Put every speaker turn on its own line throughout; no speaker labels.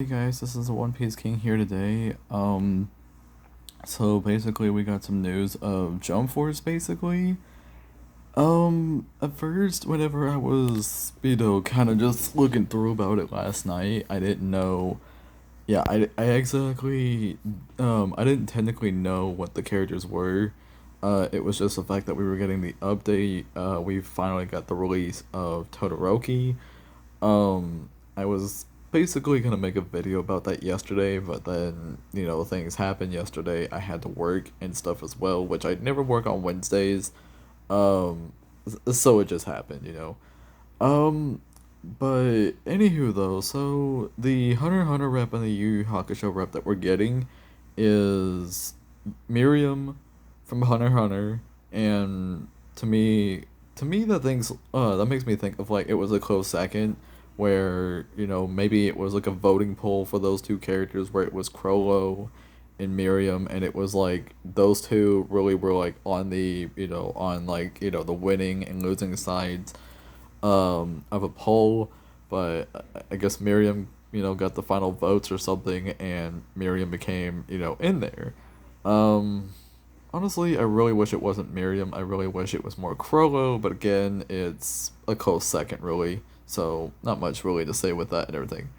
Hey guys, this is the One Piece King here today. So basically we got some news of Jump Force basically. At first whenever I was, kind of just looking through about it last night, I didn't know. Yeah, I exactly I didn't technically know what the characters were. It was just the fact that we were getting the update. We finally got the release of Todoroki. I was basically gonna make a video about that yesterday, but then, things happened yesterday. I had to work and stuff as well, which I never work on Wednesdays. Um, so it just happened. Um, but anywho though, so the Hunter x Hunter rep and the Yu Yu Hakusho rep that we're getting is Miriam from Hunter x Hunter, and to me, that makes me think of like it was a close second, where maybe it was like a voting poll for those two characters where it was Crollo and Miriam, and it was like those two really were like on the on like the winning and losing sides of a poll, but I guess Miriam, got the final votes or something, and Miriam became, in there. Um, Honestly, I really wish it wasn't Miriam. I really wish it was more Crollo, but again, it's a close second, really. So, not much really to say with that and everything.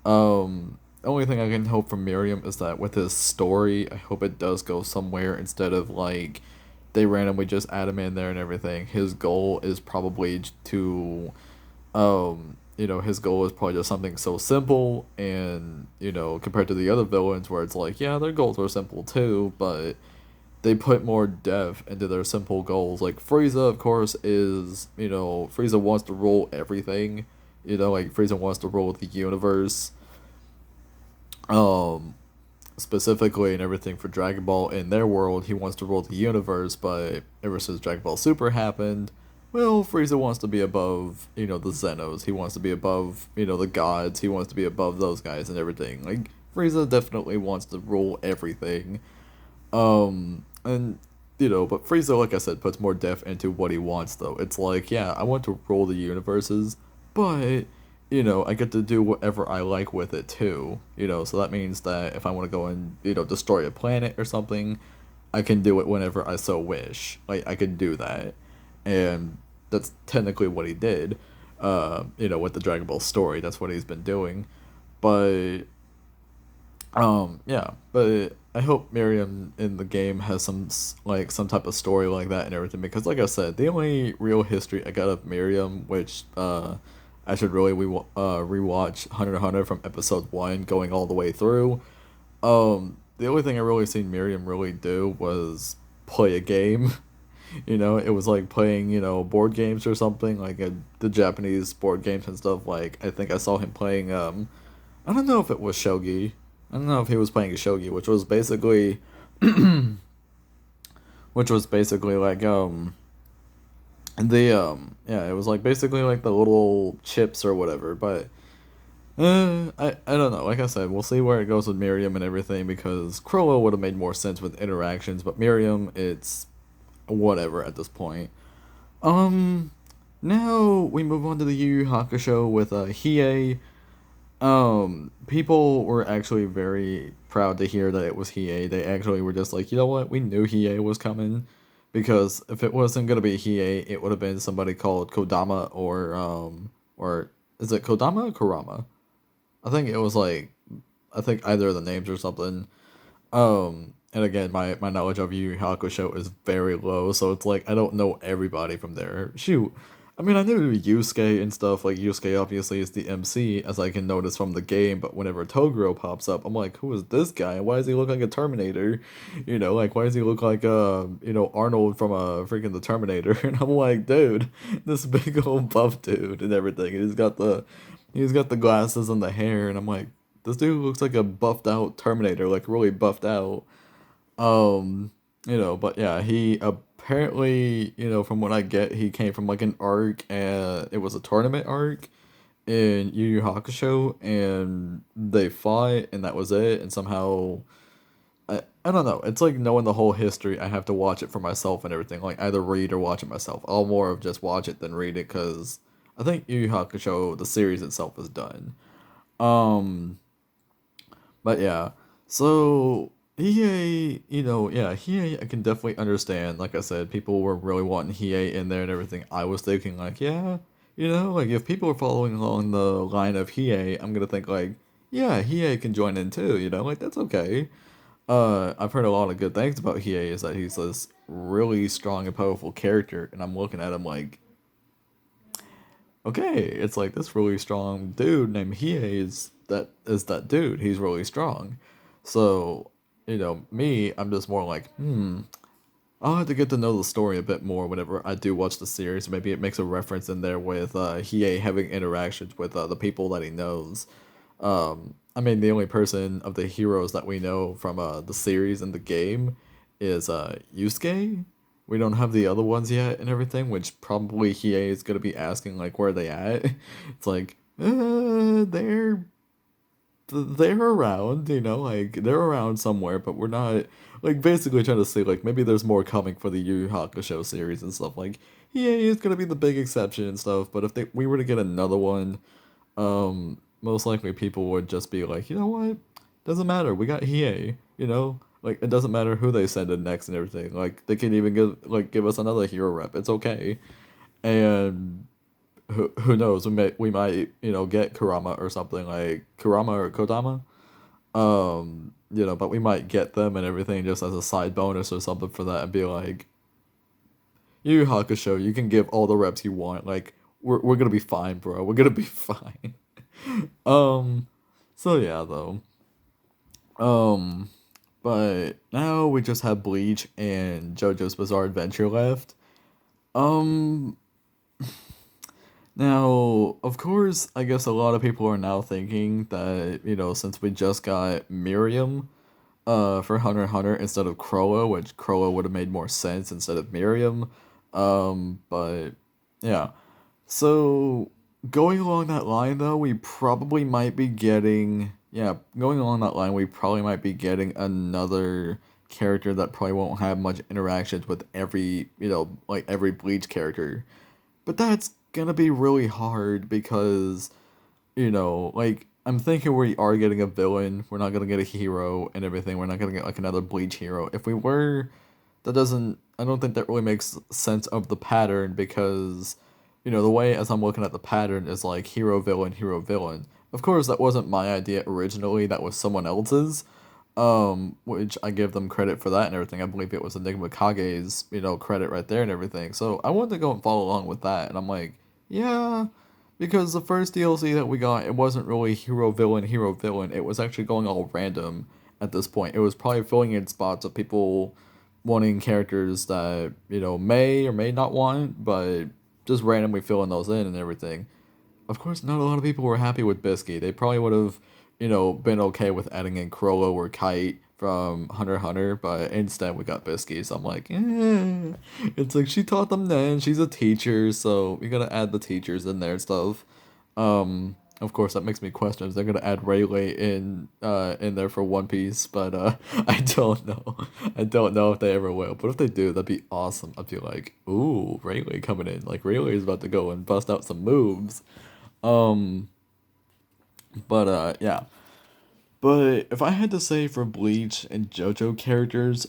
The only thing I can hope from Miriam is that with his story, I hope it does go somewhere instead of like they randomly just add him in there and everything. His goal is probably to, his goal is probably just something so simple, and compared to the other villains where it's like, yeah, their goals are simple too, but they put more depth into their simple goals. Like Frieza, of course, is Frieza wants to rule everything. Like Frieza wants to rule the universe. Um, Specifically and everything for Dragon Ball in their world, he wants to rule the universe, but ever since Dragon Ball Super happened, well, Frieza wants to be above, the Zenos. He wants to be above, the gods. He wants to be above those guys and everything. Like, Frieza definitely wants to rule everything. And, but Frieza, like I said, puts more depth into what he wants, though. It's like, yeah, I want to rule the universes, but I get to do whatever I like with it too. So that means that if I want to go and, destroy a planet or something, I can do it whenever I so wish. Like, I can do that. And that's technically what he did, with the Dragon Ball story. That's what he's been doing. But, yeah. But I hope Miriam in the game has some type of story like that and everything. Because, like I said, the only real history I got of Miriam, which, I should really rewatch Hunter x Hunter from episode 1 going all the way through. The only thing I really seen Miriam really do was play a game. It was like playing, board games or something, like the Japanese board games and stuff. Like, I think I saw him playing, I don't know if it was Shogi. I don't know if he was playing Shogi, which was basically like, yeah, it was like basically like the little chips or whatever, but I don't know. Like I said, we'll see where it goes with Miriam and everything, because Crollo would have made more sense with interactions, but Miriam, it's whatever at this point. Um, Now we move on to the Yu Yu Hakusho with Hiei. People were actually very proud to hear that it was Hiei. They actually were just like, you know what, we knew Hiei was coming, because if it wasn't gonna be Hiei, it would have been somebody called Kodama, or is it Kodama or Kurama? I think it was like, I think either of the names or something. And again, my knowledge of Yu Yu Hakusho is very low, so it's like I don't know everybody from there. Shoot, I mean, I knew Yusuke and stuff. Like, Yusuke obviously is the MC, as I can notice from the game. But whenever Toguro pops up, I'm like, who is this guy? Why does he look like a Terminator? Like, why does he look like Arnold from freaking the Terminator? And I'm like, dude, this big old buff dude and everything. And he's got the glasses and the hair, and I'm like, this dude looks like a buffed out Terminator, like really buffed out. But yeah, he apparently, from what I get, he came from like an arc, and it was a tournament arc in Yu Yu Hakusho, and they fought, and that was it. And somehow, I don't know. It's like knowing the whole history. I have to watch it for myself and everything. Like, either read or watch it myself. I'll more of just watch it than read it, because I think Yu Yu Hakusho, the series itself, is done. Um, But yeah, so Hiei, yeah, Hiei, I can definitely understand. Like I said, people were really wanting Hiei in there and everything. I was thinking like, yeah, like if people are following along the line of Hiei, I'm gonna think like, yeah, Hiei can join in too. Like that's okay. I've heard a lot of good things about Hiei. Is that he's this really strong and powerful character, and I'm looking at him like, okay, it's like this really strong dude named Hiei is that dude. He's really strong. So, me, I'm just more like, I'll have to get to know the story a bit more whenever I do watch the series. Maybe it makes a reference in there with Hiei having interactions with the people that he knows. I mean, the only person of the heroes that we know from the series and the game is Yusuke. We don't have the other ones yet and everything, which probably Hiei is gonna be asking like where they at. It's like they're around, like they're around somewhere, but we're not like basically trying to say like maybe there's more coming for the Yu Yu Hakusho series and stuff. Like Hiei is gonna be the big exception and stuff, but if we were to get another one, most likely people would just be like, you know what? Doesn't matter. We got Hiei. Like it doesn't matter who they send in next and everything. Like they can even give us another hero rep. It's okay. And who knows? We might get Kurama or something like Kurama or Kodama. But we might get them and everything just as a side bonus or something for that and be like, Yu Yu Hakusho, you can give all the reps you want. Like we're gonna be fine, bro. We're gonna be fine. Um, so yeah, though. Um, but now we just have Bleach and JoJo's Bizarre Adventure left. Um, Now, of course, I guess a lot of people are now thinking that, since we just got Miriam, for Hunter x Hunter instead of Chrollo, which Chrollo would have made more sense instead of Miriam. But yeah. So going along that line though, we probably might be getting going along that line, we probably might be getting another character that probably won't have much interactions with every, like every Bleach character. But that's gonna be really hard because, like I'm thinking we are getting a villain. We're not gonna get a hero and everything. We're not gonna get like another Bleach hero. If we were, that doesn't. I don't think that really makes sense of the pattern because, the way as I'm looking at the pattern is like hero villain hero villain. Of course, that wasn't my idea originally. That was someone else's. Which I give them credit for that and everything. I believe it was Enigma Kage's, credit right there and everything. So I wanted to go and follow along with that, and I'm like, yeah, because the first DLC that we got, it wasn't really hero villain hero villain. It was actually going all random at this point. It was probably filling in spots of people wanting characters that may or may not want, but just randomly filling those in and everything. Of course, not a lot of people were happy with Bisky. They probably would have, been okay with adding in Chrollo or Kite from Hunter x Hunter, but instead we got Bisky. So I'm like, it's like she taught them then. She's a teacher, so we gotta add the teachers in there and stuff. Of course, that makes me question if they're gonna add Rayleigh in there for One Piece, but I don't know. I don't know if they ever will. But if they do, that'd be awesome. I'd be like, ooh, Rayleigh coming in. Like Rayleigh is about to go and bust out some moves. Um, but yeah. But if I had to say for Bleach and JoJo characters,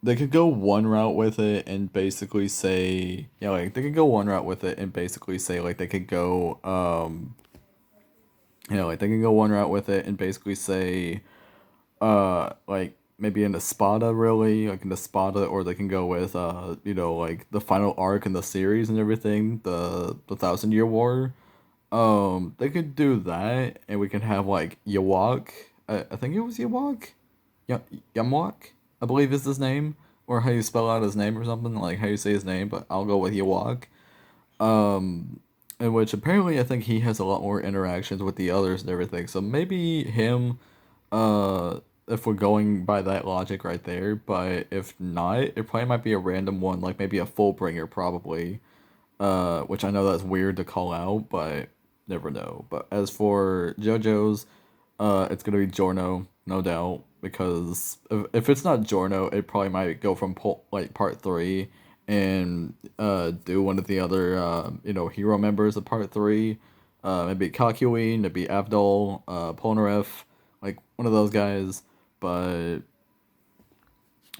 they could go one route with it and basically say, yeah, like they could go one route with it and basically say like they could go, like they can go one route with it and basically say, like maybe in the Espada really, like in the Espada, or they can go with, like the final arc in the series and everything, the Thousand Year War. They could do that, and we can have like Yawak. I think it was Yawak, Yamwak, I believe is his name, or how you spell out his name or something like how you say his name. But I'll go with Yawak. In which apparently I think he has a lot more interactions with the others and everything. So maybe him, if we're going by that logic right there. But if not, it probably might be a random one, like maybe a Fullbringer probably. Which I know that's weird to call out, but never know. But as for JoJo's, it's gonna be Giorno, no doubt, because if it's not Giorno, it probably might go from like part three and do one of the other hero members of part three. Maybe Kakyoin, maybe Avdol, Polnareff, like one of those guys. But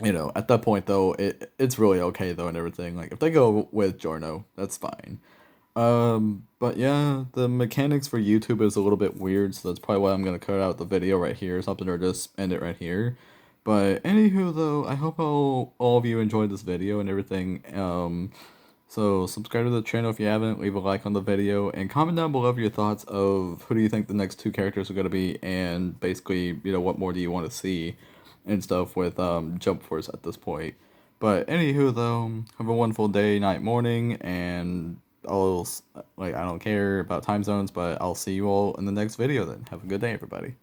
at that point though, it's really okay though and everything. Like if they go with Jorno, that's fine. But yeah, the mechanics for YouTube is a little bit weird, so that's probably why I'm gonna cut out the video right here or something, or just end it right here. But anywho, though, I hope all of you enjoyed this video and everything. So subscribe to the channel if you haven't, leave a like on the video, and comment down below your thoughts of who do you think the next two characters are gonna be, and basically, what more do you want to see and stuff with Jump Force at this point. But anywho, though, have a wonderful day, night, morning, and I don't care about time zones, but I'll see you all in the next video then. Have a good day, everybody.